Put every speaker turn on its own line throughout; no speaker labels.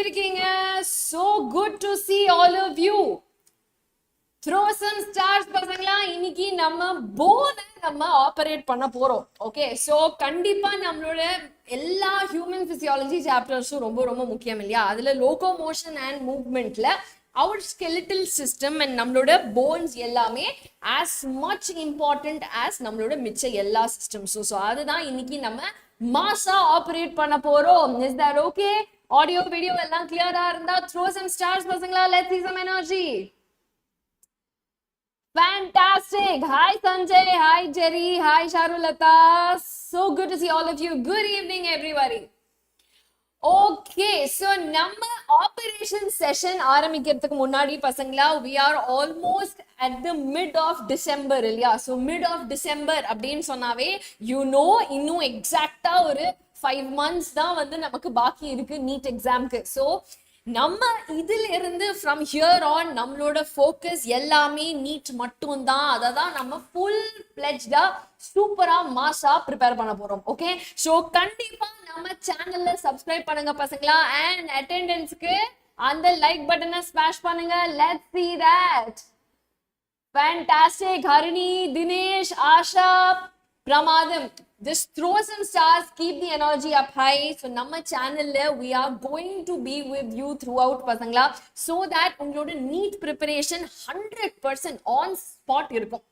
இருக்கீங்க? So good to see all of you. Throw some stars பசங்களா. இன்னைக்கு நம்ம போனை நம்ம ஆபரேட் பண்ண போறோம். ஓகே, ஸோ கண்டிப்பா நம்மளோட எல்லா ஹியூமன் பிசியாலஜி சாப்டர்ஸும் ரொம்ப ரொம்ப முக்கியம் இல்லையா? அதுல லோகோமோஷன் அண்ட் மூவ்மெண்ட்ல our skeletal system and நம்மளோட bones எல்லாமே as much important as நம்மளோட மிச்ச எல்லா systems. So அதுதான் இன்னைக்கு நம்ம மாசா ஆபரேட் பண்ண போறோம். Is that okay? Audio video எல்லாம் clear-ஆ இருந்தா throw some stars பசங்களா. Let's see some energy. Fantastic. Hi Sanjay, hi Jerry, hi Sharulata. So good to see all of you. Good evening everybody. Okay, so நம்ம operation session ஆரம்பிக்கிறதுக்கு முன்னாடி பசங்களா we are almost at the mid of December இல்லையா? So mid of December அப்படின்னு சொன்னாவே you know இன்னும் எக்ஸாக்டா ஒரு 5 months தான் வந்து நமக்கு பாக்கி இருக்கு நீட் எக்ஸாம்க்கு. ஸோ நம்ம இதுல இருந்து from here on நம்மளோட focus எல்லாமே நீட் மட்டும் தான். அதை தான் நம்ம full pledged-ஆ சூப்பரா மாசா ப்ரிப்பேர் பண்ண போறோம். ஓகே, ஸோ கண்டிப்பா நம்ம சேனல்ல சப்ஸ்கிரைப் பண்ணுங்க பசங்களா. அண்ட் அட்டெண்டன்ஸ்க்கு அந்த லைக் பட்டனை ஸ்மாஷ் பண்ணுங்க. Let's see that. Fantastic. Harini, Dinesh, Asha, Pramadam. Just throw some stars, keep the energy up high. So நம்ம சேனல்ல we are going to be with you throughout பசங்களா, so that உங்களோட NEET preparation 100% on spot இருக்கும்.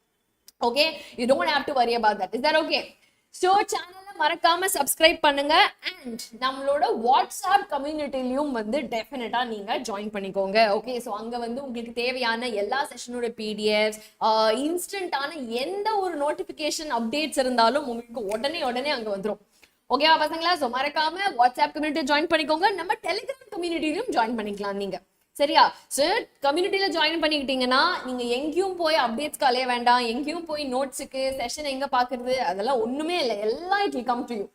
Okay, you don't have to worry about that. Is that okay? So சேனல்ல மறக்காம subscribe பண்ணுங்க. And நம்மளோட WhatsApp கம்யூனிட்டிலையும் வந்து டெஃபினட்டா நீங்க ஜாயின் பண்ணிக்கோங்க. ஓகே, ஸோ அங்க வந்து உங்களுக்கு தேவையான எல்லா செஷனோட பிடிஎஃப்ஸ், இன்ஸ்டன்டான எந்த ஒரு நோட்டிபிகேஷன் அப்டேட்ஸ் இருந்தாலும் உங்களுக்கு உடனே அங்க வந்துடும். ஓகேவா பசங்களா? ஸோ மறக்காம வாட்ஸ்அப் கம்யூனிட்டி ஜாயின் பண்ணிக்கோங்க. நம்ம டெலிகிராம் கம்யூனிட்டிலையும் ஜாயின் பண்ணிக்கலாம் நீங்க. சரியா? ஸோ கம்யூனிட்டியில ஜாயின் பண்ணிக்கிட்டீங்கன்னா நீங்க எங்கேயும் போய் அப்டேட்ஸ்க்கு அலைய வேண்டாம், எங்கேயும் போய் நோட்ஸுக்கு செஷன் எங்க பாக்குறது அதெல்லாம் ஒண்ணுமே இல்லை. எல்லாம் it will come to you.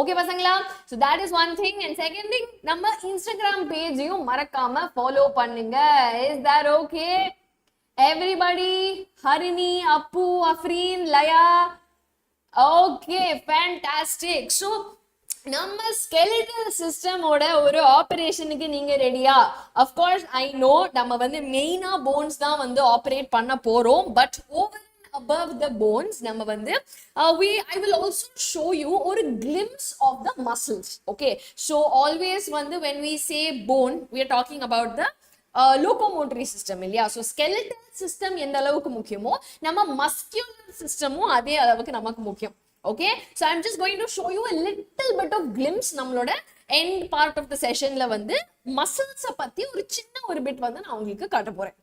Okay பசங்களா? So that is one thing. And second thing, நம்ம இன்ஸ்டாகிராம் பேஜையும் மறக்காம ஃபாலோ பண்ணுங்க. Is that okay everybody? Harini, Appu, Afreen, Laya. Okay, fantastic. So நம்ம ஸ்கெலிட்டல் சிஸ்டமோட ஒரு ஆபரேஷனுக்கு நீங்க ரெடியா? அஃப்கோர்ஸ் ஐ நோ நம்ம வந்து மெயினா போன்ஸ் தான் வந்து ஆபரேட் பண்ண போறோம். But over above the bones நம்ம வந்து I will also show you ஒரு glimpse of the muscles. Okay, so always வந்து when we say bone we are talking about the locomotory system இல்லையா? ஸோ ஸ்கெலிட்டல் சிஸ்டம் எந்த அளவுக்கு முக்கியமோ நம்ம muscular சிஸ்டமும் அதே அளவுக்கு நமக்கு முக்கியம். Okay, so I'm just going to show you a little bit of glimpse. நம்மளோட end part of the sessionல வந்து muscles பத்தி ஒரு சின்ன ஒரு bit வந்து நான் உங்களுக்கு காட்ட போறேன்.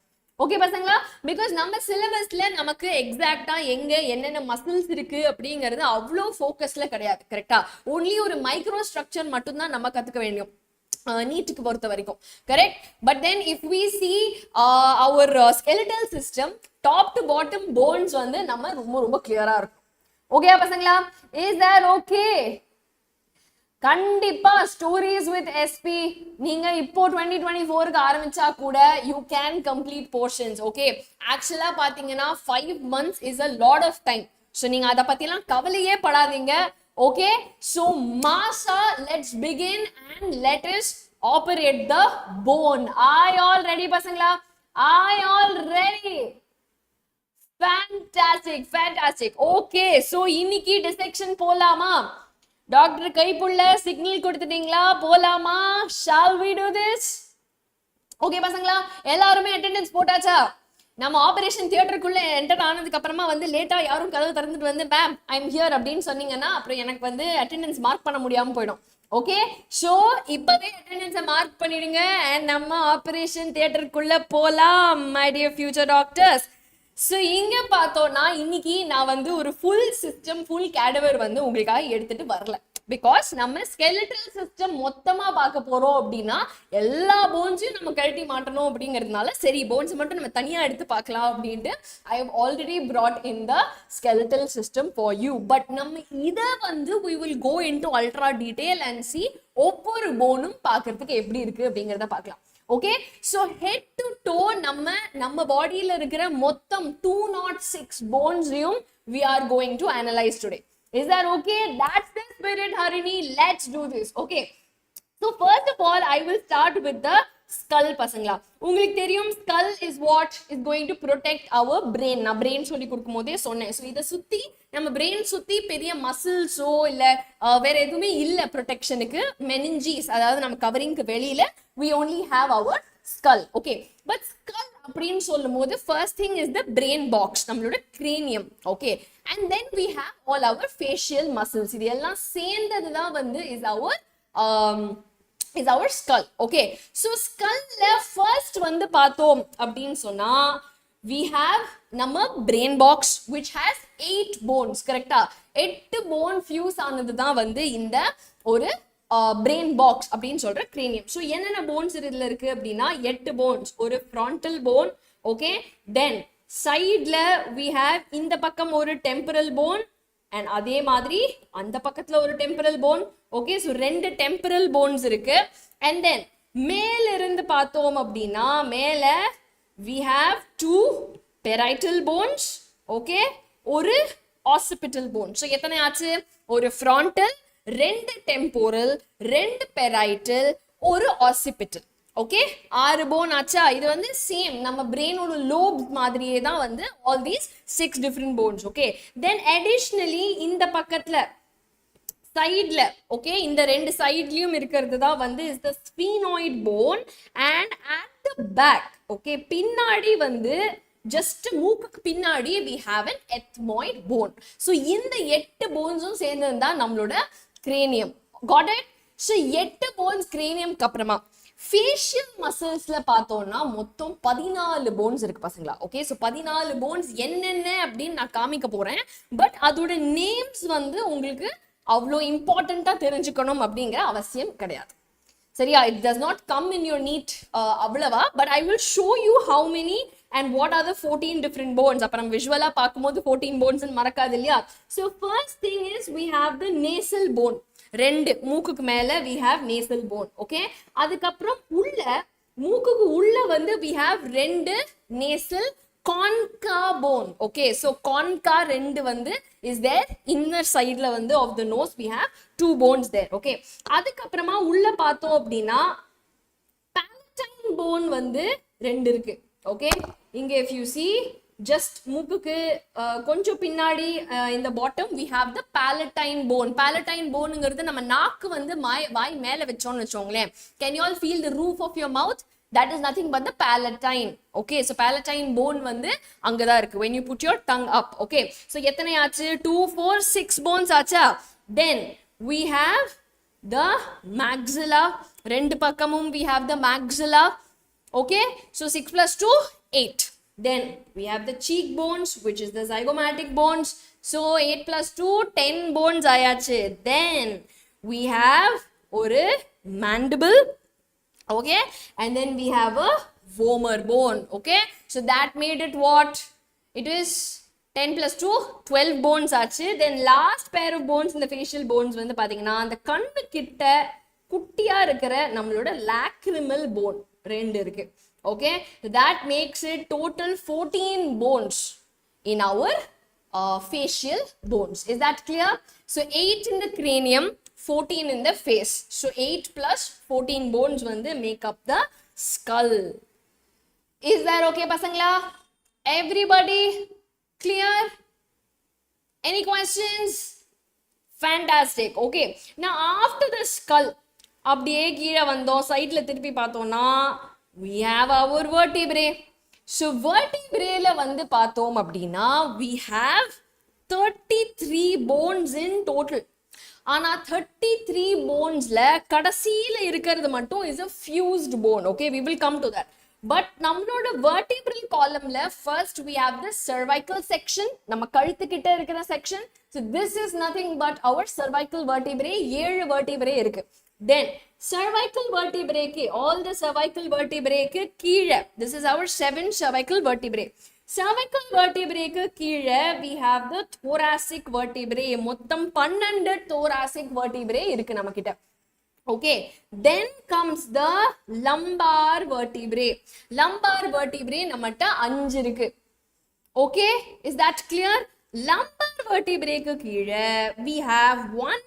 ஓகே பசங்களா? பிகாஸ் நம்ம சிலபஸ்ல நமக்கு எக்ஸாக்டா எங்க என்னென்ன மசில்ஸ் இருக்கு அப்படிங்கிறது அவ்வளோ ஃபோக்கஸ்ல கிடையாது. கரெக்டா? ஒன்லி ஒரு மைக்ரோ ஸ்ட்ரக்சர் மட்டும் தான் நம்ம கத்துக்க வேண்டியும் நீட்டுக்கு பொறுத்த வரைக்கும். Correct? But then if we see our skeletal system top to bottom bones வந்து நம்ம ரொம்ப ரொம்ப கிளியரா இருக்கும். ஓகே பசங்களா? Is that okay? கண்டிப்பா ஸ்டோரிஸ் வித் எஸ்பி நீங்க இப்போ 2024க்கு ஆரம்பிச்சா கூட you can complete portions. Okay, ஆக்சுவலா பாத்தீங்கன்னா 5 months is a lot of time. So நீங்க அதை பத்திலாம் கவலையே படாதீங்க. ஓகே, ஸோ மாசா let's begin and let us operate the bone. Are you all ready பசங்களா? Are you all ready? Fantastic, fantastic. Okay, so இன்னைக்கு டிசெக்ஷன் போலாமா? டாக்டர் கைப்புள்ள சிக்னல் கொடுத்துட்டீங்களா? போலாமா? Shall we do this? Okay பசங்களா, எல்லாருமே அட்டெண்டன்ஸ் போட்டாச்சா? நம்ம ஆபரேஷன் தியேட்டருக்குள்ள என்டர் ஆனதுக்கு அப்புறமா வந்து லேட்டா யாரும் கதவு திறந்துட்டு வந்து மேம் ஐ எம் ஹியர் அப்படின்னு சொன்னீங்கன்னா அப்புறம் எனக்கு வந்து அட்டெண்டன்ஸ் மார்க் பண்ண முடியாம போயிடும். ஓகே, ஸோ இப்பவே அட்டெண்டன்ஸை மார்க் பண்ணிடுங்க. அண்ட் நம்ம ஆபரேஷன் தியேட்டருக்குள்ள போலாம் my dear future doctors. So இங்க பார்த்தோம்னா இன்னைக்கு நான் வந்து ஒரு ஃபுல் சிஸ்டம் ஃபுல் கேடவர் வந்து உங்களுக்காக எடுத்துட்டு வரல. பிகாஸ் நம்ம ஸ்கெலிட்டல் சிஸ்டம் மொத்தமா பார்க்க போறோம் அப்படின்னா எல்லா போன்ஸையும் நம்ம கழட்டி மாட்டணும் அப்படிங்கிறதுனால சரி போன்ஸ் மட்டும் நம்ம தனியா எடுத்து பார்க்கலாம் அப்படின்ட்டு I have already brought in the skeletal system for you. But நம்ம இதை வந்து we will go into ultra detail and see ஒவ்வொரு போனும் பார்க்கறதுக்கு எப்படி இருக்கு அப்படிங்கிறத பார்க்கலாம். Okay, so head to toe நம்ம பாடியில இருக்கிற மொத்தம் 206 bones-ஐயும் we are going to analyze today. Is that okay? That's the spirit, Harini. Let's do this. Okay, So first of all, I will start with the skull பசங்களா. உங்களுக்கு தெரியும் skull is what is going to protect our brain. நான் brain சொல்லி கொடுக்கும்போதே சொன்னேன். So இதை சுத்தி நம்ம brain சுத்தி பெரிய மசில்ஸோ இல்ல வேற எதுவுமே இல்ல ப்ரொடெக்ஷனுக்கு. மெனிஞ்சிஸ் அதாவது நம்ம கவரிங்க்கு வெளியில we only have our skull. Okay, but skull அப்படின்னு சொல்லும் போது first thing is the brain box, நம்மளோட cranium. Okay, and then we have all our facial muscles. இது எல்லாம் சேர்ந்தது தான் வந்து is our skull. Okay, so skull la first வந்து பார்த்தோம் அப்படின்னு சொன்னா we have நம்ம brain box which has 8 bones. கரெக்டா? 8 bone fuse ஆனது தான் வந்து இந்த ஒரு brain box அப்படின்னு சொல்ற cranium. so என்னென்ன bones இதுல இருக்கு அப்படின்னா 8 bones. ஒரு frontal bone. Okay, then sideல we have இந்த பக்கம் ஒரு temporal bone and அதே மாதிரி அந்த பக்கத்துல ஒரு temporal bone. Okay, so ரெண்டு temporal bones இருக்கு. and then மேல இருந்து பார்த்தோம் அப்படின்னா மேல we have 2 parietal bones. Okay, ஒரு occipital bone. so எத்தனை ஆச்சு? ஒரு frontal, ரெண்டு temporal, ரெண்டு parietal, ஒரு occipital. ஓகே, 6 போன் ஆச்சா? இது வந்து சேம் நம்ம பிரெயினோட லோப்ஸ் மாதிரியே தான் வந்து all these 6 different bones. Okay, then additionally இந்த பக்கத்துல சைட்ல ஓகே இந்த ரெண்டு சைட்லயும் இருக்கிறது தான் வந்து is the sphenoid bone and at the back okay பின்னாடி வந்து just மூக்குக்கு பின்னாடி we have an ethmoid bone. so இந்த 8 போன்ஸும் சேர்ந்தது தான் நம்மளோட cranium. got it? so 8 bones cranium க்கு அப்புறமா facial musclesல பார்த்தோம்னா மொத்தம் 14 bones இருக்கு பசங்களா. ஓகே, so 14 bones என்னென்ன அப்படின்னு நான் காமிக்க போறேன். பட் அதோட நேம்ஸ் வந்து உங்களுக்கு அவ்வளோ இம்பார்ட்டண்டா தெரிஞ்சுக்கணும் அப்படிங்கிற அவசியம் கிடையாது. சரியா? it does not come in your NEET அவ்வளவா. but I will show you how many and what are the 14 different bones. அப்புறம் விஷுவலா பார்க்கும்போது 14 bones மறக்காது இல்லையா? so first thing is we have the nasal bone. ரெண்டு மூக்குக்கு மேல we have nasal bone. okay, அதுக்கப்புறம் உள்ள மூக்குக்கு உள்ள வந்து we have ரெண்டு nasal concha bone. okay, so concha ரெண்டு வந்து is there inner sideல வந்து of the nose we have 2 bones there. okay, அதுக்கப்புறமா உள்ள பார்த்தோம் அப்படின்னா palatine bone வந்து ரெண்டு இருக்கு. okay, இங்க if you see just மூக்குக்கு கொஞ்சம் பின்னாடி இந்த bottom we have the palatine bone. palatine boneங்கிறது நம்ம நாக்கு வந்து வாய் மேல வெச்சோம்னு வெச்சோங்களே, can you all feel the roof of your mouth? that is nothing but the palatine. okay, so palatine bone வந்து அங்க தான் இருக்கு when you put your tongue up. okay, so எத்தனை ஆச்சு? 2 4 6 bones ஆச்சா? then we have the maxilla. ரெண்டு பக்கமும் we have the maxilla. okay, so 6 plus 2 8. then we have the cheekbones which is the zygomatic bones. so 8 plus 2 10 bones ஆயாச்சு. then we have ஒரு mandible. okay, and then we have a vomer bone. okay, so that made it what? it is 10 plus 2 12 bones ஆச்சு. then last pair of bones in the facial bones வந்து பாத்தீங்கன்னா அந்த கண்ணு கிட்ட குட்டியா இருக்கிற நம்மளோட lacrimal bone ரெண்டு இருக்கு. okay, so that makes it total 14 bones in our facial bones. is that clear? so 8 in the cranium, 14 in the face. so 8 plus 14 bones வந்து make up the skull. is that okay pasangla? everybody clear? any questions? fantastic. okay, now after the skull அப்படியே கீழே வந்தோம் சைட்ல திருப்பி பார்த்தோம்னா we have our vertebrae. so vertebrae ல வந்து பார்த்தோம் அப்படின்னா we have 33 bones in total. ஆனா 33 bonesல கடைசியில இருக்கிறது மட்டும் is a fused bone. okay, we will come to that. but நம்மளோட vertebral columnல first we have the cervical section. நம்ம கழுத்து கிட்ட இருக்கிற section. so this is nothing but our cervical vertebrae. 7 vertebrae இருக்கு. then cervical vertebrae க்கு all the cervical vertebrae க்கு கீழே this is our 7 cervical vertebrae. cervical vertebrae க்கு கீழே we have the thoracic vertebrae. மொத்தம் 12 thoracic vertebrae இருக்கு நம்ம கிட்ட. okay, then comes the lumbar vertebrae. lumbar vertebrae நம்மட்ட 5 இருக்கு. okay, is that clear? lumbar vertebrae க்கு கீழே we have one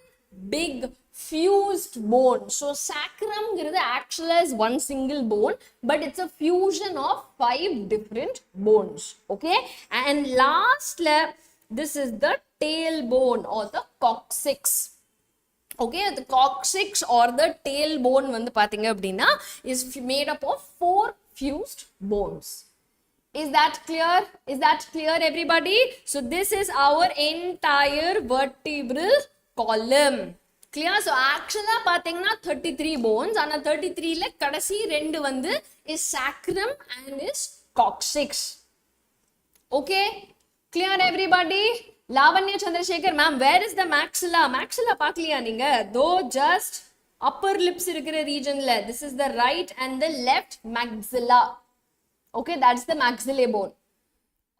big fused bone. So sacrum actually is one single bone, but it's a fusion of 5 different bones. Okay, and last this is the tailbone or the coccyx. Okay, the coccyx or the tailbone வந்து பாத்தீங்க அப்படின்னா is made up of 4 fused bones. Is that clear? Is that clear, everybody? So this is our entire vertebral column. Clear? So actually பாத்தீங்கன்னா 33 bones. ஆனா 33 ல கடைசி ரெண்டு வந்து is sacrum and is coccyx. Okay? Clear, everybody? Lavanya Chandrasekhar, ma'am, where is the maxilla? Maxilla paakliya neenga? Though just upper lips irukira region la. This is the right and the left maxilla. Okay, that's the maxillae bone.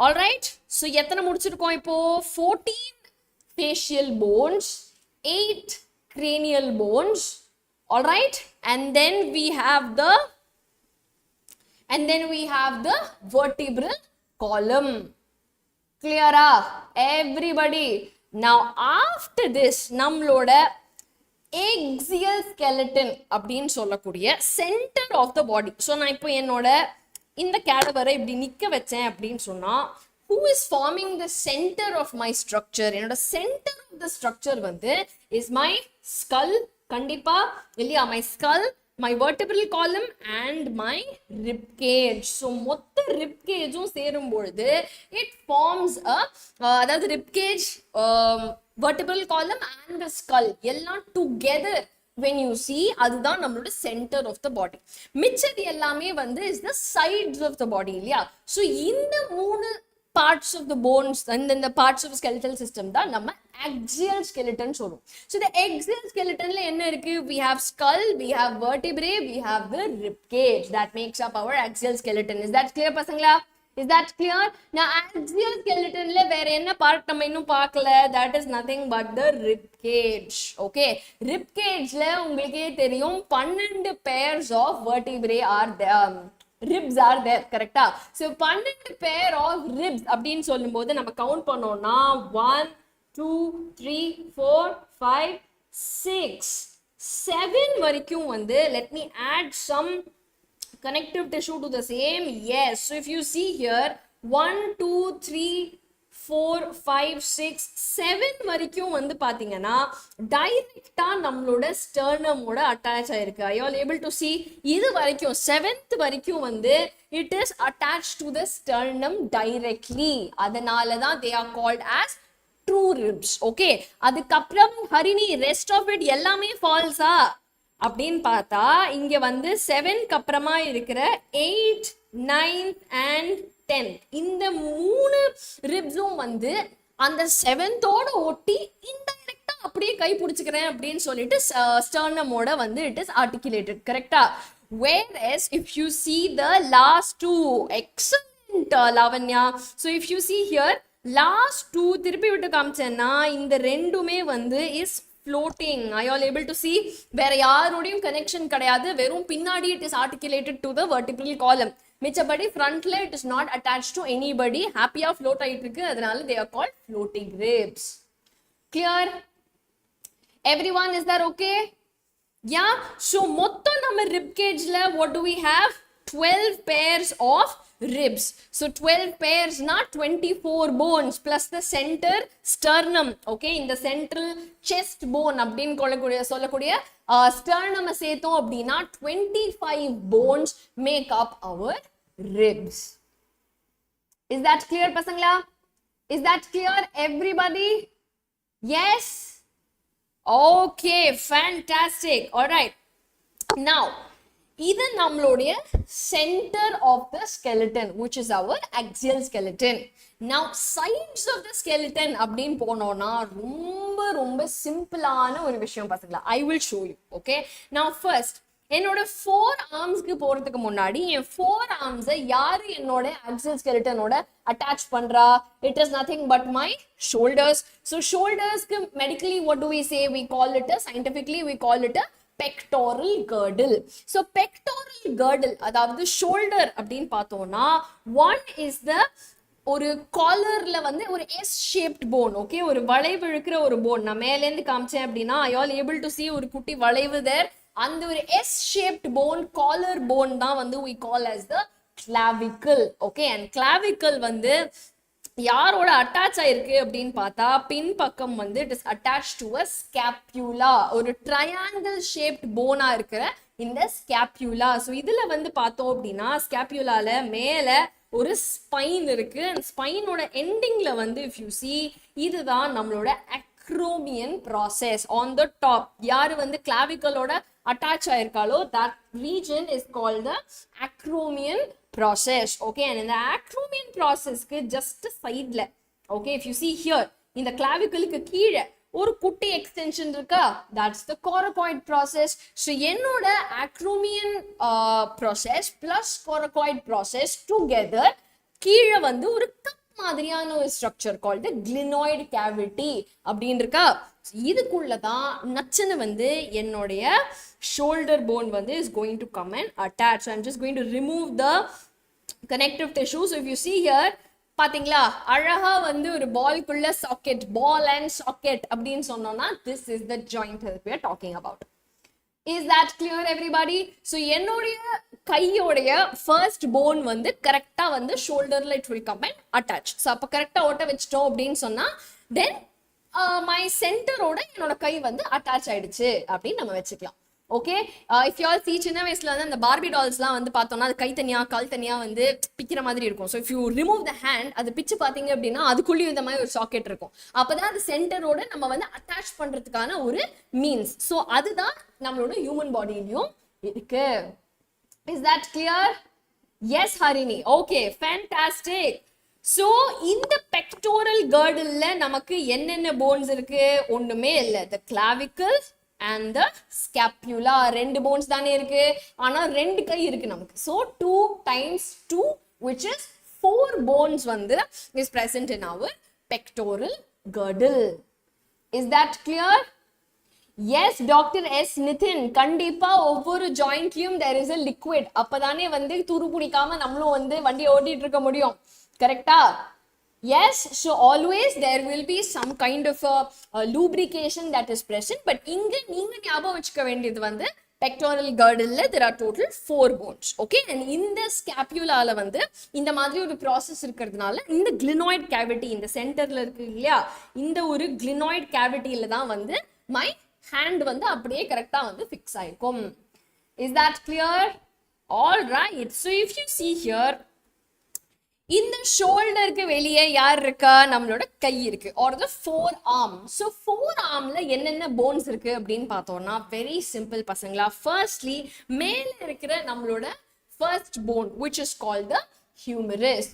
All right. So எத்தனை முடிச்சிருக்கோம் இப்போ? 14 facial bones, 8 cranial bones. All right. And then we have the vertebral column. Clear? Everybody. Now after this, நம்மளோட axial skeleton அப்படின்னு சொல்லக்கூடிய center of the body. So நான் இப்போ என்னோட இந்த கேடவரை இப்படி நிக்க வச்சேன் அப்படின்னு சொன்னா, who is forming the center of my structure? என்னோட center of the structure வந்து is my skull. கண்டிப்பா இல்லையா? My skull, my vertebral column and my rib cage. So மொத்த rib cageும் சேரும் பொழுது it forms a அதாவது rib cage, vertebral column and the skull எல்லாம் together when you see அதுதான் நம்மளோட center of the body. மிச்சது எல்லாமே வந்து is the sides of the body இல்லையா? So இந்த மூணு parts of the bones and then the parts of the skeletal system தான் நம்ம axial skeleton சொல்லுவோம். So the axial skeleton ல என்ன இருக்கு? We have skull, we have vertebrae, we have the rib cage. That makes up our axial skeleton. Is that clear பசங்களா? Is that clear? Now axial skeleton ல வேற என்ன part நம்ம இன்னும் பார்க்கல? That is nothing but the rib cage. Okay, rib cage ல உங்களுக்கே தெரியும் 12 pairs of vertebrae are there. Ribs are there, correct? So 12 pair of ribs அப்படின்னு சொல்லும்போது நம்ம கவுண்ட் பண்ணோம்னா 1 2 3 4 5 6 7 வரைக்கும் வந்து let me add some connective tissue to the same. Yes, so if you see here 1 2 3 4 5 6 7 வரைக்கும் வந்து பாத்தீங்கன்னா டைரக்டா நம்மளோட ஸ்டர்னமோட அட்டாச் ஆயிருக்கு. Are you all able to see? இது வரைக்கும் 7th வரைக்கும் வந்து it is attached to the sternum directly. அதனால தான் they are called as true ribs. Okay, அதுக்கப்புறம் ஹரிணி rest of it எல்லாமே ஃபால்ஸா அப்படின்னு பார்த்தா இங்க வந்து 7க்கு அப்புறமா இருக்கிற 8 9 and 10 இந்த மூணு ரிப்ஸும் வந்து அந்த 7th ஓட ஒட்டி இன்டைரக்டா அப்படியே கை பிடிச்சுக்கிறேன் அப்படின்னு சொல்லிட்டு ஸ்டர்னமோட வந்து it is articulated, correct? Whereas if you see the last two, excellent Lavanya. So if you see here last two திருப்பி விட்டு காமிச்சேன்னா இந்த ரெண்டுமே வந்து is floating. Are you all able to see? வேற யாரோடையும் கனெக்ஷன் கிடையாது, வெறும் பின்னாடி it is articulated to the vertebral column. மிச்சபடி frontல it is not attached to anybody. ஹாப்பியா float ஆயிட்டு இருக்கு, அதனால they are called floating ribs. Clear? Everyone, is that okay? Yeah. So மொத்தம் நம்ம rib cageல what do we have? 12 pairs of ribs. So 12 pairs, not 24 bones plus the center sternum. Okay, in the central chest bone அப்படின்னு சொல்லக்கூடிய sternum சேர்த்தோம் அப்படின்னா 25 bones make up our ribs. Is that clear பசங்களா? Is that clear, everybody? Yes? Okay, fantastic. All right. Now இது நம்மளுடைய center of the skeleton, which is our axial skeleton. Now sides of the skeleton அப்படின்னு போனோம்னா ரொம்ப ரொம்ப சிம்பிளான ஒரு விஷயம் பசங்களா. I will show you. Okay, now first என்னோட 4 armsக்கு போறதுக்கு முன்னாடி என் 4 arms யாரு என்னோட axial skeletonோட attach பண்றா? It is nothing but my shoulders. So shoulders க்கு medically what do we say? We call it a, scientifically we call it a pectoral girdle. So pectoral girdle அதாவது shoulder அப்படின்னு பார்த்தோம்னா one is the ஒரு காலர்ல வந்து ஒரு S shaped phone, okay, ஒரு வளைவு இருக்கிற ஒரு போன். நான் மேல இருந்து காமிச்சேன் அப்படின்னா I all able to see ஒரு குட்டி வளைவு தேர். அந்த ஒரு S shaped bone, collar bone தான் வந்து we call as the clavicle. Okay, and clavicle வந்து யாரோட அட்டாச் ஆயிருக்கு அப்படின்னு பார்த்தா பின் பக்கம் வந்து it is attach to a scapula. ஒரு ட்ரையாங்கிள் ஷேப்ட் போனா இருக்கிற இந்த ஸ்கேப்யூலா. ஸோ இதுல வந்து பார்த்தோம் அப்படின்னா ஸ்கேப்யூலால மேல ஒரு ஸ்பைன் இருக்கு. அந்த ஸ்பைனோட எண்டிங்ல வந்து இஃப் யூ see இதுதான் நம்மளோட acromion process on the top. யாரு வந்து கிளாவிக்கலோட attach ஆயிருக்காலோ that region is called the acromion process. Okay, and in the acromion process க்கு just sideல, okay, if you see here இந்த clavicle-க்கு கீழே ஒரு குட்டி எக்ஸ்டென்ஷன் இருக்கா, that's the coracoid process. so என்னோட acromion process plus coracoid process together கீழே வந்து ஒரு கப் மாதிரியான ஒரு ஸ்ட்ரக்சர் called glenoid cavity அப்படின்னு இருக்கா. இதுக்குள்ளதான் நச்சுன்னு வந்து என்னுடைய shoulder bone வந்து is going to come and attach. so I'm just going to remove the connective tissue. so if you see here பாத்தீங்களா அழகா வந்து ஒரு பால்க்குள்ள சாக்கெட், பால் அண்ட் சாக்கெட் அப்படின்னு சொன்னோம்னா this is the joint that we are talking about. Is that clear everybody? so என்னுடைய கையோடைய first phone வந்து கரெக்டா வந்து ஷோல்டர்ல it will come and attach. so அப்ப கரெக்டா ஓட்ட வச்சிட்டோம் அப்படின்னு சொன்னா then my சென்டரோட என்னோட கை வந்து அட்டாச் ஆயிடுச்சு அப்படின்னு நம்ம வச்சுக்கலாம். Okay, if you all see சின்ன வயசுல வந்து அந்த பார்பி டால்ஸ்லாம் வந்து பார்த்தோம்னா அது கை தனியா கால் தனியா வந்து பிக்கிற மாதிரி இருக்கும். So if you remove the hand அது பிச்சு பார்த்தீங்க அப்படின்னா அதுக்குள்ளேயும் இந்த மாதிரி ஒரு சாக்கெட் இருக்கும். அப்பதான் அது சென்டரோட நம்ம வந்து அட்டாச் பண்றதுக்கான ஒரு மீன்ஸ். ஸோ அதுதான் நம்மளோட ஹியூமன் பாடியிலையும் இருக்கு. Is that clear? Yes Harini, okay, fantastic. So இந்த பெக்டோரல் கர்டில்ல நமக்கு என்னென்ன போன்ஸ் இருக்கு? ஒண்ணுமே இல்லை, the clavicle and the scapula. ரெண்டு போன்ஸ் தானே இருக்கு, ஆனா ரெண்டு கை இருக்கு நமக்கு. so 2 times 2 which is 4 bones வந்து is present in our pectoral girdle. is that clear? yes Dr. S Nithin, கண்டிப்பா ஒவ்வொரு ஜாயிண்ட்லயும் there is a liquid. அப்பதானே வந்து துரு பிடிக்காம நம்மளும் வந்து வண்டி ஓட்டிட்டு இருக்க முடியும். கரெக்டா? yes, so always there will be some kind of a lubrication that is present. but இங்க நீங்க ஞாபகம் வச்சுக்க வேண்டியது வந்து pectoral girdle there are total 4 bones. okay, and இந்த scapulaல வந்து இந்த மாதிரி ஒரு process இருக்கிறதுனால இந்த glenoid cavity இந்த சென்டர்ல இருக்கு இல்லையா, இந்த ஒரு glenoid cavityல தான் வந்து my hand வந்து அப்படியே கரெக்டா வந்து ஃபிக்ஸ் ஆயிருக்கும். is that clear? all right, so if you see here இந்த ஷோல்டருக்கு வெளியே யார் இருக்கா? நம்மளோட கை இருக்கு, or the forearm. So ஃபோர் ஆர்ம்ல என்னென்ன போன்ஸ் இருக்கு அப்படின்னு பார்த்தோம்னா வெரி சிம்பிள் பசங்களா. ஃபர்ஸ்ட்லி மேல இருக்கிற நம்மளோட first bone which is called the humerus.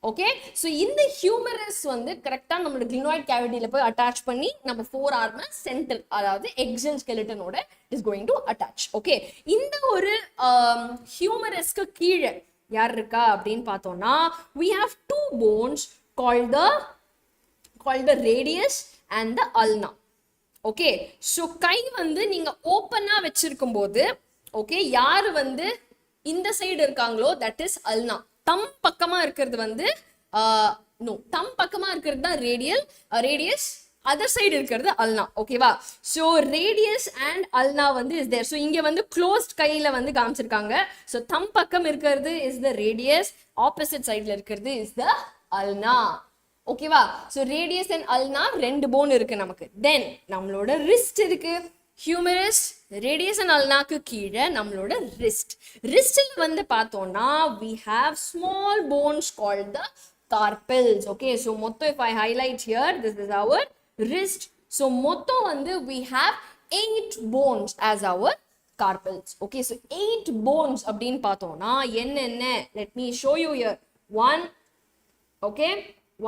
ஓகே, ஸோ இந்த ஹியூமரஸ் வந்து கரெக்டா நம்மளோட கிளினாய்ட் கேவிட்டியில போய் அட்டாச் பண்ணி நம்ம ஃபோர் ஆர்ம சென்டர், அதாவது எக்ஸல் ஸ்கெலிட்டனோட is going to attach. Okay, இந்த ஒரு ஹியூமரஸ்க்கு கீழே யார் இருக்கா அப்படின்னு பார்த்தோம்னா we have two bones called the radius and the ulna. okay, so கை வந்து நீங்க ஓப்பனா வச்சிருக்கும் போது ஓகே யார் வந்து இந்த சைடு இருக்காங்களோ that is ulna. தம் பக்கமா இருக்கிறது வந்து தம் பக்கமா இருக்கிறது தான் ரேடியஸ், அதர் சைடு இருக்கிறது அல்னா. ஓகேவா? ஸோ ரேடியஸ் அண்ட் அல்னா வந்து இஸ் தேர். ஸோ இங்க வந்து க்ளோஸ்ட் கையில வந்து காமிச்சிருக்காங்க. ஸோ தம் பக்கம் இருக்கிறது இஸ் த ரேடியஸ், ஆப்போசிட் சைட்ல இருக்கிறது இஸ் த அல்னா. ஓகேவா? ஸோ ரேடியஸ் அண்ட் அல்னா ரெண்டு போன் இருக்கு நமக்கு. தென் நம்மளோட ரிஸ்ட் இருக்கு. ஹியூமரஸ், ரேடியஸ் அண்ட் அல்னாக்கு கீழே நம்மளோட ரிஸ்ட். ரிஸ்டில் வந்து பார்த்தோம்னா we have small bones called the carpals. okay, so motto if I highlight here, this is our wrist. so motto வந்து we have 8 bones as our carpals. okay, so 8 bones அப்படின்னு பார்த்தோம்னா என்னென்ன, let me show you here. 1, okay,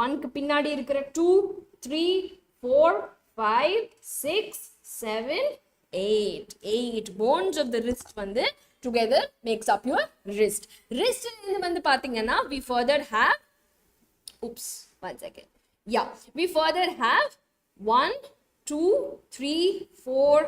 1க்கு பின்னாடி இருக்கிற 2, 3, 4, 5, 6, 7, 8 bones of the wrist வந்து together makes up your wrist. wrist வந்து பாத்தீங்கன்னா we further have, oops, 1 second, yeah, we further have 1, 2, 3, 4,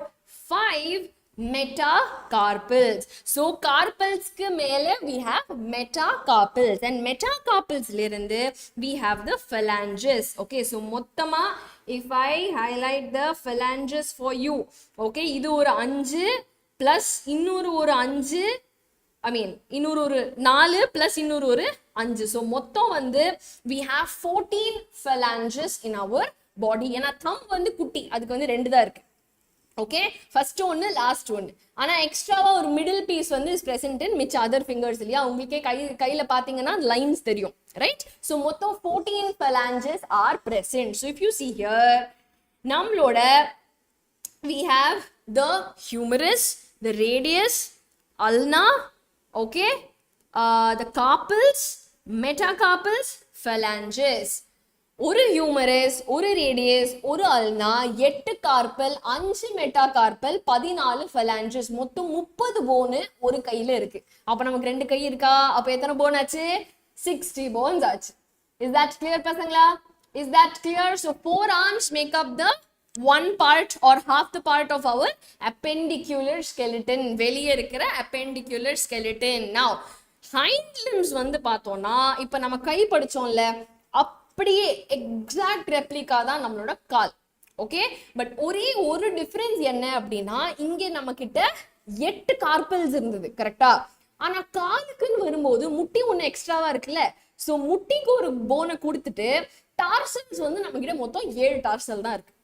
5 metacarpals. So carpals ku mele we have metacarpals, and metacarpals lirundu we have the phalanges. Okay, so mottama if I highlight the phalanges for you, okay, idu oru 5 plus இன்னொரு ஒரு 5, I mean இன்னொரு ஒரு 4 plus இன்னொரு ஒரு 5, so மொத்தம் வந்து we have 14 phalanges in our body. ஏன்னா thumb வந்து குட்டி, அதுக்கு வந்து 2 தான் இருக்கு. Okay, first one, last one. ஆனா எக்ஸ்ட்ராவா ஒரு middle piece வந்து is present in which other fingers இல்லையா, உங்களுக்கே கையில பாத்தீங்கன்னா lines தெரியும், right? So மொத்தம் 14 phalanges are present. So if you see here, நம்மளோட we have the humerus, the radius, ulna, okay, the carpals, metacarpals, phalanges. ஒரு humorous, ஒரு ரேடியஸ், ஒரு அல்னா, 8 கார்பல், 5 மெட்டாகார்பல், 14 phalanges, மொத்தம் 30 போன் ஒரு கையில இருக்கு. அப்ப நமக்கு 2 கை இருக்கா, அப்ப எத்தனை போன் ஆச்சு? 60 bones ஆச்சு. Is that clear பசங்களா? Is that clear? So 4 arms make up the one part or half the part of our appendicular skeleton. வெளியே இருக்கிற appendicular skeleton. Now hind limbs வந்து பார்த்தோம்னா, இப்ப நம்ம கை படிச்சோம்ல, அப்படியே எக்ஸாக்ட் ரெப்ளிகா தான் நம்மளோட கால். ஓகே, பட் ஒரே ஒரு டிஃபரன்ஸ் என்ன அப்படின்னா, இங்க நம்ம கிட்ட 8 கார்பல்ஸ் இருந்தது, கரெக்டா? ஆனா காலுக்குன்னு வரும்போது முட்டி ஒண்ணு எக்ஸ்ட்ராவா இருக்குல்ல, சோ முட்டிக்கு ஒரு போனை கொடுத்துட்டு டார்சல்ஸ் வந்து நம்ம கிட்ட மொத்தம் 7 டார்சல் தான் இருக்கு.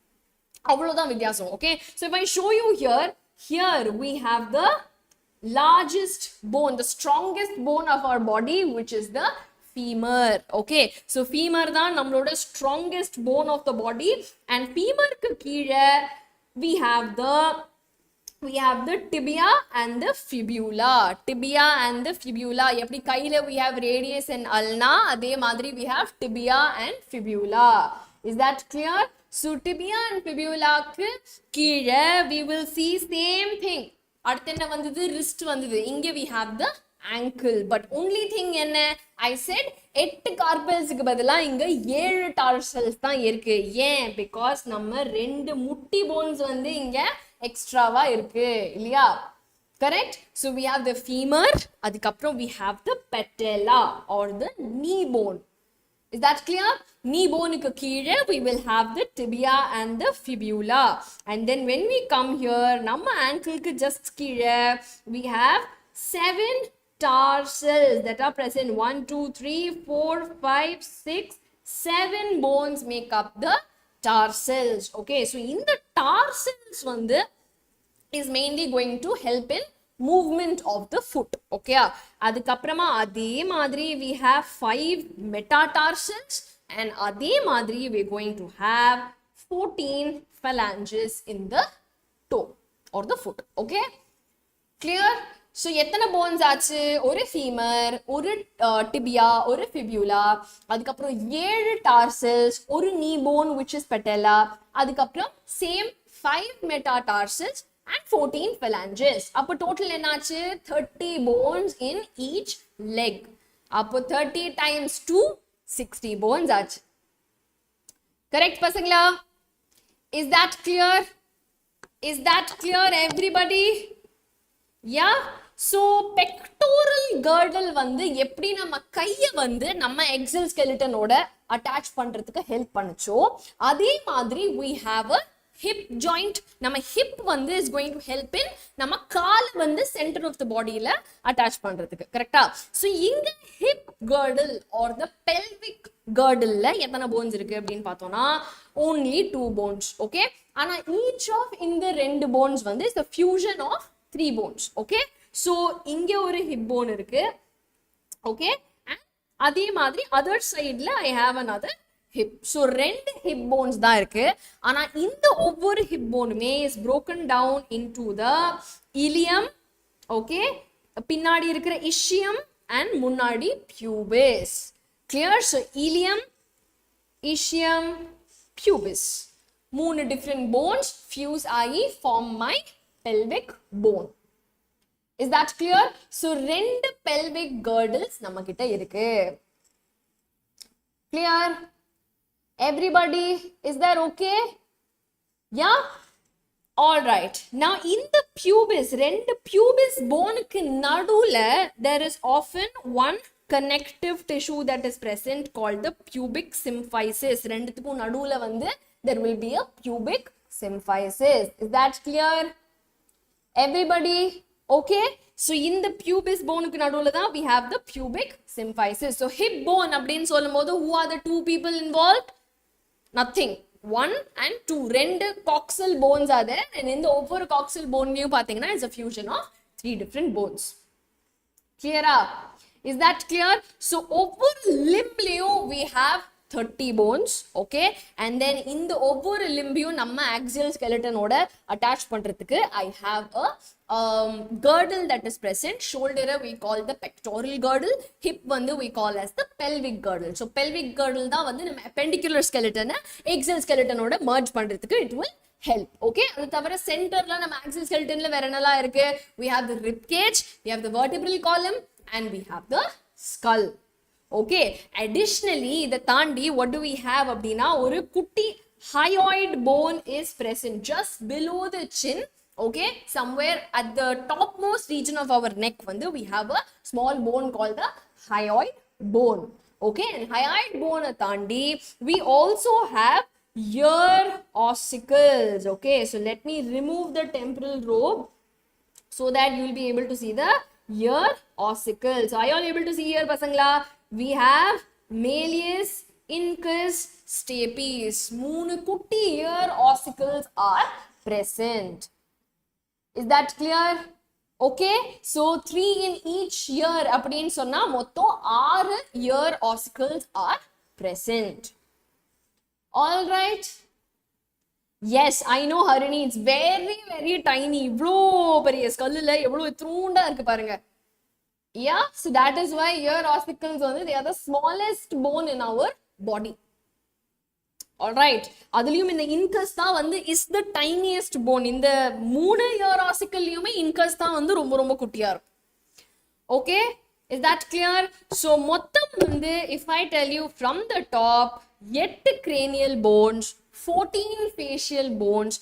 அவ்வளவுதான் வித்தியாசம். Okay, so if I show you here we have the largest bone, the strongest bone of our body, which is the femur. Okay, so femur தான் நம்மளோட strongest bone of the body, and femur க்கு கீழே we have the tibia and the fibula. Tibia and the fibula, எப்படி கையில we have radius and ulna, அதே மாதிரி we have tibia and fibula. Is that clear? So tibia and fibula க்கு கீழே we will see same thing. அடுத்து என்ன வந்தது? wrist வந்தது. இங்க we have the ankle, but only thing என்ன, I said 8 கார்பல்ஸ்க்கு பதிலா இங்க 7 டார்சல்ஸ் தான் இருக்கு. ஏன்? because நம்ம 2 முட்டி போன்ஸ் வந்து இங்க எக்ஸ்ட்ராவா இருக்கு இல்லையா? correct? So we have the femur, அதுக்கப்புறம் we have the patella or the knee bone. Is that clear? Knee bone க்கு கீழே we will have the tibia and the fibula, and then when we come here, நம்ம ankle க்கு just கீழே we have 7 tarsals that are present. 1 2 3 4 5 6 7 bones make up the tarsals. Okay, so in the tarsals வந்து is mainly going to help in movement of the foot. Okay, அதுக்கப்புறமா அதே மாதிரி we have 5 metatarsals, and அதே மாதிரி we are going to have 14 phalanges in the toe or the foot. Okay, clear? So எத்தனை bones ஆச்சு? ஒரு femur, ஒரு டிபியா, ஒரு ஃபிபியூலா, அதுக்கப்புறம் 7 டார்சல்ஸ், ஒரு நீ போன் which is patella, அதுக்கப்புறம் சேம் 5 metatarsals and 14 phalanges. அப்போ டோட்டல் என்னாச்சு? 30 bones in each leg. அப்போ 30 times 2 60 bones ஆச்சு. Correct பசங்களா? Is that clear? Is that clear everybody? Yeah, so pectoral girdle வந்து எப்படி நம்ம கையை வந்து நம்ம exoskeleton ஓட attach பண்றதுக்கு ஹெல்ப் பண்ணுச்சோ, அதே மாதிரி we have a hip joint. நம்ம hip வந்து is going to help in நம்ம கால் வந்து center of the bodyல attach பண்றதுக்கு, கரெக்டா? so இங்க hip girdle or the pelvic girdleல எத்தனை bones இருக்கு அப்படின்னு பார்த்தோம்னா only 2 bones. okay, ஆனா each of இந்த 2 bones வந்து is the fusion of 3 bones. okay, so இங்க ஒரு hip bone இருக்கு. okay, and அதே மாதிரி other sideல I have another hip. so 2 hip bones தான் இருக்கு. ஆனா இந்த ஒவ்வொரு hip boneமே is broken down into the ilium, okay, பின்னாடி இருக்கிற ischium and முன்னாடி pubis. clear? so ilium, ischium, pubis, 3 different bones fuse ஆகி form my pelvic bone. Is that clear? so 2 pelvic girdles நம்ம கிட்ட இருக்கு. clear? everybody, is that okay? yeah, All right. Now in the pubis, ரெண்டு pubis boneக்கு நடுவுல there is often one connective tissue that is present called the pubic symphysis. ரெண்டுத்துக்கும் நடுவுல வந்து there will be a pubic symphysis. Is that clear? Everybody okay? So in the pubis boneக்கு நடுவுல தான் we have the pubic symphysis. So hip bone அப்படின்னு சொல்லும்போது who are the two people involved? Nothing. 1 and 2 ரெண்டு coxal bones are there, and in the ஒவ்வொரு coxal bone லையும் பாத்தீங்கன்னா it's a fusion of 3 different bones. Clear? Is that clear? So ஒவ்வொரு limb லையும் we have 30 bones, okay, and then in the ஒவ்வொரு limb-யும் நம்ம axial skeleton ஓட attach பண்றதுக்கு I have a girdle that is present. Shoulder we call the pectoral girdle, hip வந்து we call as the pelvic girdle. So pelvic girdle தான் வந்து நம்ம appendicular skeleton axial skeleton ஓட merge பண்றதுக்கு it will help, okay. அது தவிர சென்டர்ல நம்ம axial skeletonல வேற என்னலாம் இருக்கு? We have the rib cage, we have the vertebral column, and we have the skull. Okay, additionally இத தாண்டி what do we have அப்படினா ஒரு குட்டி hyoid bone is present just below the chin, okay, somewhere at the topmost region of our neck வந்து we have a small bone called the hyoid bone, okay. And hyoid bone தாண்டி we also have ear ossicles, okay. So let me remove the temporal robe so that you will be able to see the ear ossicles. So are you all able to see here pasangla? We have malleus, incus, stapes. மூணு குட்டி ear ossicles are present. Is that clear? Okay, so 3 in each ear அப்படின்னு சொன்னா மொத்தம் 6 ear ossicles are present. All right. Yes, I know Harini, it's very very tiny. இவ்ளோ பெரிய ஸ்கல்லுல எவ்வளவு த்ரூண்டா இருக்கு பாருங்க. Yeah, so that is why ear ossicles they are the smallest bone in our body. All right, அதுலயும் இந்த incus தான் வந்து is the tiniest bone. இந்த மூணு ear ossicleலயுமே incus தான் வந்து ரொம்ப ரொம்ப குட்டியா இருக்கும். Okay, is that clear? So மொத்தம் வந்து if I tell you from the top 8 cranial bones, 14 facial bones,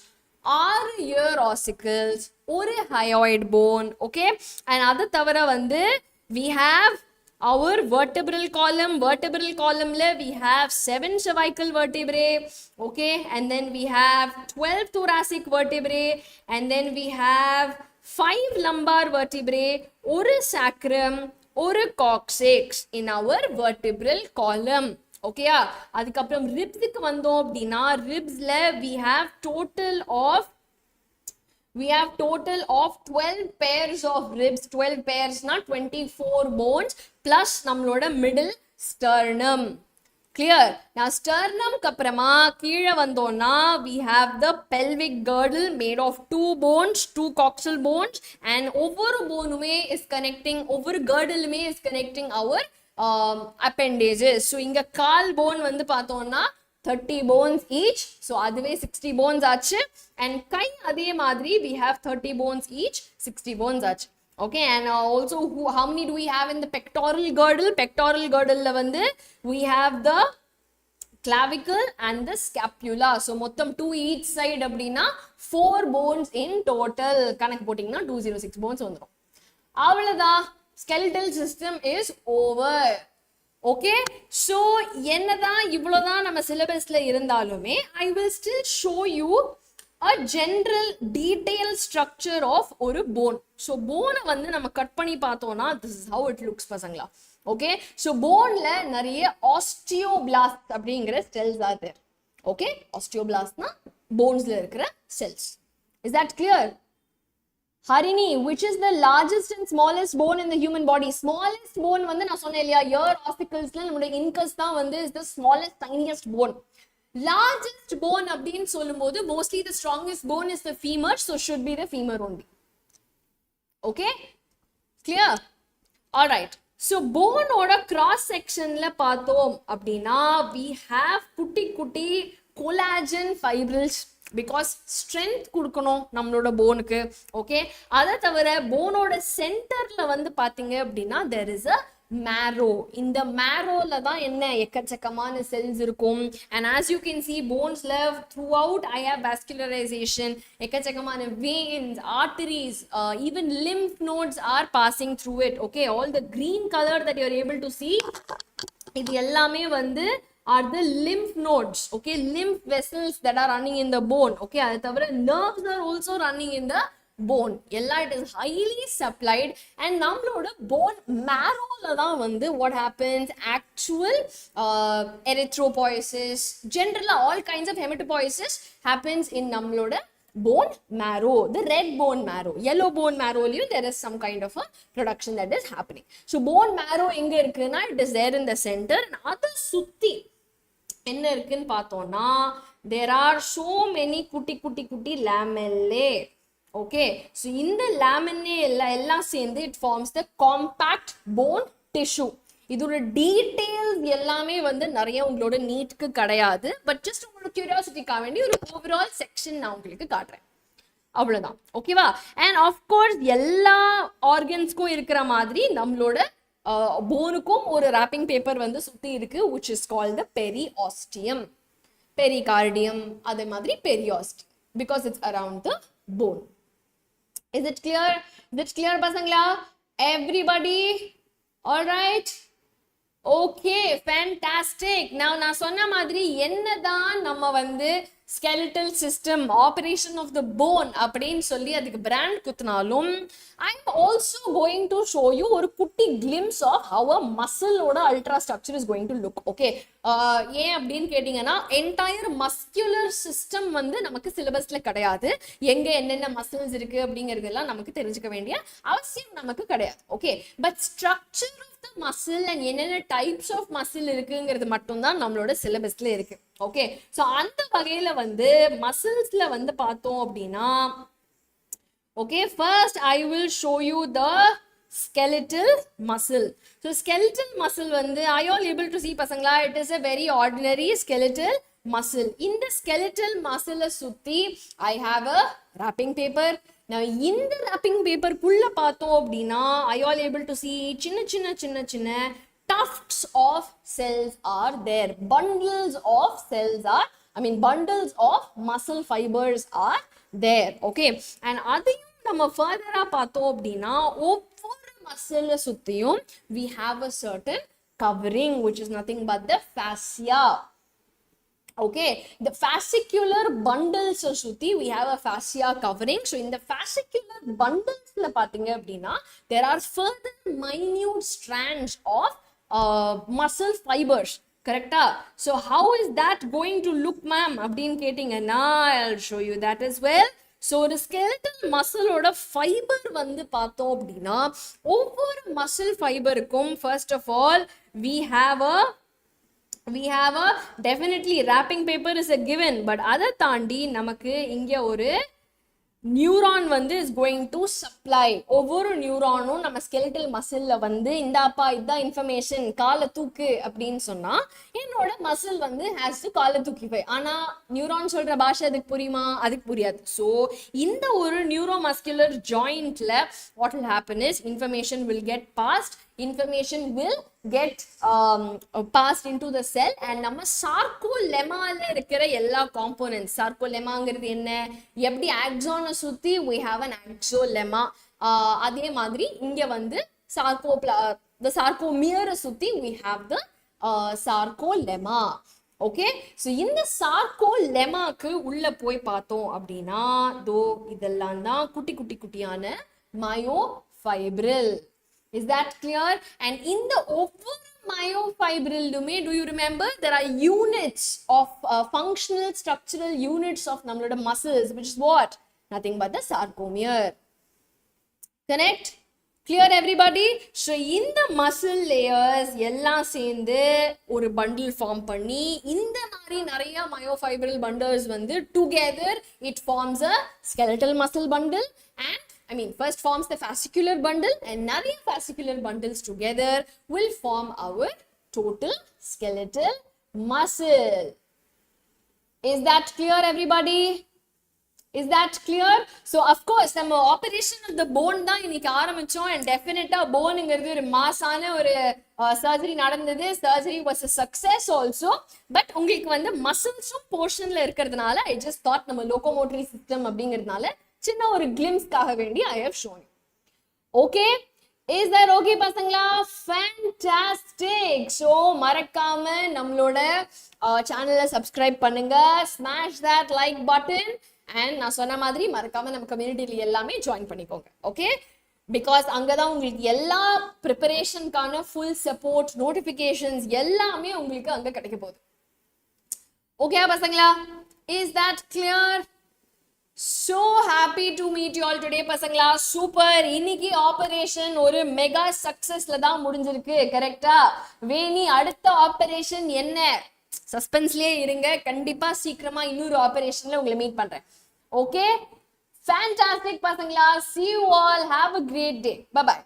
6 ear ossicles, ஒரு hyoid bone, okay. And அது தவிர வந்து we have our vertebral column la we have 7 cervical vertebrae, okay, and then we have 12 thoracic vertebrae, and then we have 5 lumbar vertebrae, ஒரு sacrum, ஒரு coccyx in our vertebral column, okay. அதுக்கப்புறம் ribsக்கு வந்தோம் அப்படினா ribsல we have total of 12 pairs of ribs. 12 pairs na 24 bones plus நம்மளோட middle sternum. Clear? Now sternum கப்புறமா கீழே வந்தோம்னா we have the pelvic girdle made of 2 bones, 2 coxal bones, and ஒவ்வொரு போனுமே is connecting, ஒவ்வொரு girdleமே is connecting our appendages. So இங்க கால் bone வந்து பார்த்தோம்னா 30 bones each, so அதுவே 60 bones ஆச்சு. And கை அதே மாதிரி we have 30 bones each, 60 bones ஆச்சு, okay. And also how many do we have in the pectoral girdle? Pectoral girdle la வந்து we have the clavicle and the scapula. So மொத்தம் 2 each side அப்படினா 4 bones in total. கணக்கு போட்டிங்கன்னா 206 bones வந்துரும். அவ்வளவுதான், skeletal system is over. Okay, so என்னதான் இவ்வளவுதான் நம்ம சிலபஸ்ல இருந்தாலுமே I will still show you a general detailed structure of ஒரு bone. So bone வந்து நம்ம கட் பண்ணி பார்த்தோம்னா this is how it looks பசங்களா. Okay, so boneல நிறைய osteoblasts அப்படிங்கிற cells are there. Okay, osteoblastனா bonesல இருக்கிற cells. Is that clear? Harini, which is the largest and smallest bone in the human body? Smallest bone வந்து நான் சொன்னேன் இல்லையா, ear ossiclesல நம்மளுடைய incus தான் வந்து is the smallest, tiniest bone. Largest bone அப்படின்னு சொல்லும்போது mostly the strongest bone is the femur, so should be the femur only. Okay, clear? All right, so bone ஓட cross sectionல பார்த்தோம் அப்படின்னா we have குட்டி குட்டி collagen fibrils because strength கொடுக்கணும் நம்மளோட போனுக்கு, okay. அத தவிர போனோட சென்டர்ல வந்து பாத்தீங்க அப்படின்னா there is a marrow. In the marrow la da enna ekkachakamana cells irukum, and as you can see bones love throughout I have vascularization, ekkachakamana veins, arteries, even lymph nodes are passing through it. Okay, all the green color that you are able to see, இது எல்லாமே வந்து are the lymph nodes. Okay, lymph vessels that are running in the bone. Okay, அது தவிர nerves are also running in the bone. எல்லாம் it is highly supplied, and நம்மளோட bone marrow ல தான் வந்து what happens, actual erythropoiesis, generally all kinds of hematopoiesis happens in நம்மளோட bone marrow, the red bone marrow. Yellow bone marrow there is some kind of a production that is happening. So bone marrow எங்க இருக்குன்னா it is there in the center, and அதை சுத்தி என்ன இருக்குன்னு பார்த்தோம்னா there are so many குட்டி குட்டி குட்டி lamellae. Okay, so இந்த lamellae எல்லாம் சேர்ந்து it forms the compact bone tissue. இதோட டீடைல்ஸ் எல்லாமே வந்து நிறைய உங்களோட நீட்க்கு கிடையாது, பட் ஜஸ்ட் உங்களோட கியூரியாசிட்டிக்காக வேண்டி ஒரு ஓவரால் செக்ஷன் நான் உங்களுக்கு காட்டுறேன், அவ்வளவுதான். ஓகேவா? அண்ட் ஆஃப்கோர்ஸ் எல்லா ஆர்கன்ஸ்க்கும் இருக்கிற மாதிரி நம்மளோட போனுக்கும் ஒரு ராப்பிங் பேப்பர் வந்து சுத்தி இருக்கு, which is called the periosteum, pericardium, அதே மாதிரி periosteum, because it's around the bone. Is it clear? Is it clear பசங்களா? Everybody? All right? Okay, fantastic. Now நான் சொன்ன மாதிரி என்னதான் நம்ம வந்து skeletal system, operation of the bone அப்படின்னு சொல்லி அதுக்கு brand குத்துனாலும், I'm also going to show you ஒரு குட்டி glimpse of how a muscle ஓட ultra structure is going to look. Okay, ஏன் அப்படின்னு கேட்டீங்கன்னா entire muscular system வந்து நமக்கு சிலபஸ்ல கிடையாது, எங்க என்னென்ன மசில்ஸ் இருக்கு அப்படிங்கறதெல்லாம் நமக்கு தெரிஞ்சுக்க வேண்டிய அவசியம் நமக்கு கிடையாது. Okay, but structure of the muscle and என்னென்ன டைப்ஸ் ஆஃப் மசில் இருக்குங்கிறது மட்டும் தான் நம்மளோட சிலபஸ்ல இருக்கு. ஓகே, சோ அந்த வகையில வந்து மசில்ஸ்ல வந்து பார்த்தோம் அப்படின்னா, okay, first I will show you the skeletal muscle. So skeletal muscle வந்து, are you all able to see பசங்களா? It is a very ordinary skeletal muscle. இந்த skeletal muscle சுத்தி I have a wrapping paper. Now இந்த wrapping paper குள்ள பார்த்தோம் அப்படின்னா, are you all able to see சின்ன சின்ன சின்ன சின்ன tufts of cells are there, bundles of cells are, bundles of muscle fibers are there. Okay, and அதையும் நம்ம further பார்த்தோம் அப்படின்னா, ஒவ்வொரு மசில் சுத்தியும் we have a certain covering, which is nothing but the fascia. Okay, the fascicular bundles சுத்தி we have a fascia covering. So in the fascicular bundles la பாத்தீங்க அப்படின்னா, there are further minute strands of muscle fibers. Correcta? So how is that going to look, ma'am? அப்படின்னு கேட்டீங்கன்னா, I'll show you that as well. So ஒரு skeletal muscle ஓட fiber வந்து பார்த்தோம் அப்படின்னா, ஒவ்வொரு muscle fiberக்கும் first of all we have a definitely wrapping paper is a given, but அதை தாண்டி நமக்கு இங்க ஒரு நியூரான் வந்து is going to supply. ஒவ்வொரு நியூரானும் நம்ம skeletal muscle வந்து இந்தாப்பா இதான் இன்ஃபர்மேஷன், காலை தூக்கு அப்படின்னு சொன்னா என்னோட மசில் வந்து has to காலை தூக்கிப்பை. ஆனா நியூரான் சொல்ற பாஷை அதுக்கு புரியுமா? அதுக்கு புரியாது. ஸோ இந்த ஒரு neuromuscular ஜாயிண்ட்ல what will happen is information will get passed, information will get passed into the cell, and நம்ம sarcolemma-ல இருக்கிற எல்லா components, sarcolemma-ங்கிறது என்ன, எப்படி axon-ஐ சுத்தி we have an axolemma, அதே மாதிரி இங்க வந்து the sarcomere சுத்தி we have the sarcolemma. Okay, so இந்த sarcolemma-க்கு உள்ள போய் பார்த்தோம் அப்படின்னா, இதெல்லாம் தான் குட்டி குட்டி குட்டியான myofibril. Is that clear? And in the ஒவ்வொரு myofibril domain, do you remember there are units of functional structural units of நம்மளோட muscles, which is what? Nothing but the sarcomere. Correct? Clear everybody? So இந்த muscle layers எல்லாம் சேர்ந்து ஒரு bundle form பண்ணி, இந்த மாதிரி நிறைய myofibril bundles வந்து together it forms a skeletal muscle bundle, and first forms the fascicular bundle, and நிறைய fascicular bundles together will form our total skeletal muscle. Is that clear everybody? Is that clear? So of course நம்ம operation of the phone தான் இன்னைக்கு ஆரம்பிச்சோம் and definitely போனுங்கிறது ஒரு மாசான ஒரு surgery நடந்தது. Surgery was a success also. But உங்களுக்கு வந்து மசில்ஸும் போர்ஷன்ல இருக்கிறதுனால I just thought நம்ம லோகோமோட்டரி சிஸ்டம் அப்படிங்கிறதுனால சின்ன ஒரு கிளிம்ஸ்க்காக வேண்டி I have shown you. Okay? Is that okay பசங்களா? Fantastic. So மறக்காம நம்மளோட சேனலை சப்ஸ்கிரைப் பண்ணுங்க, smash that like button and நான் சொன்ன மாதிரி மறக்காம நம்ம கம்யூனிட்டில எல்லாமே ஜாயின் பண்ணிக்கோங்க. ஓகே, பிகாஸ் அங்கதான் உங்களுக்கு எல்லா ப்ரிப்பரேஷனுக்கான ஃபுல் சப்போர்ட், நோட்டிபிகேஷன்ஸ் எல்லாமே உங்களுக்கு அங்க கிடைக்க போகுது. ஓகே பசங்களா? Is that clear? So happy to meet you all today பசங்களா. சூப்பர். இன்னைக்கு ஆபரேஷன் ஒரு மெகா சக்சஸ்ல தான் முடிஞ்சிருக்கு. கரெக்டா? வேணி அடுத்த ஆபரேஷன் என்ன? சஸ்பென்ஸ்லயே இருங்க, கண்டிப்பா சீக்கிரமா இன்னொரு ஆபரேஷன்ல உங்களை மீட் பண்றேன். ஓகே, ஃபேண்டாஸ்டிக் பசங்களா. See you all. Have a great day. Bye bye.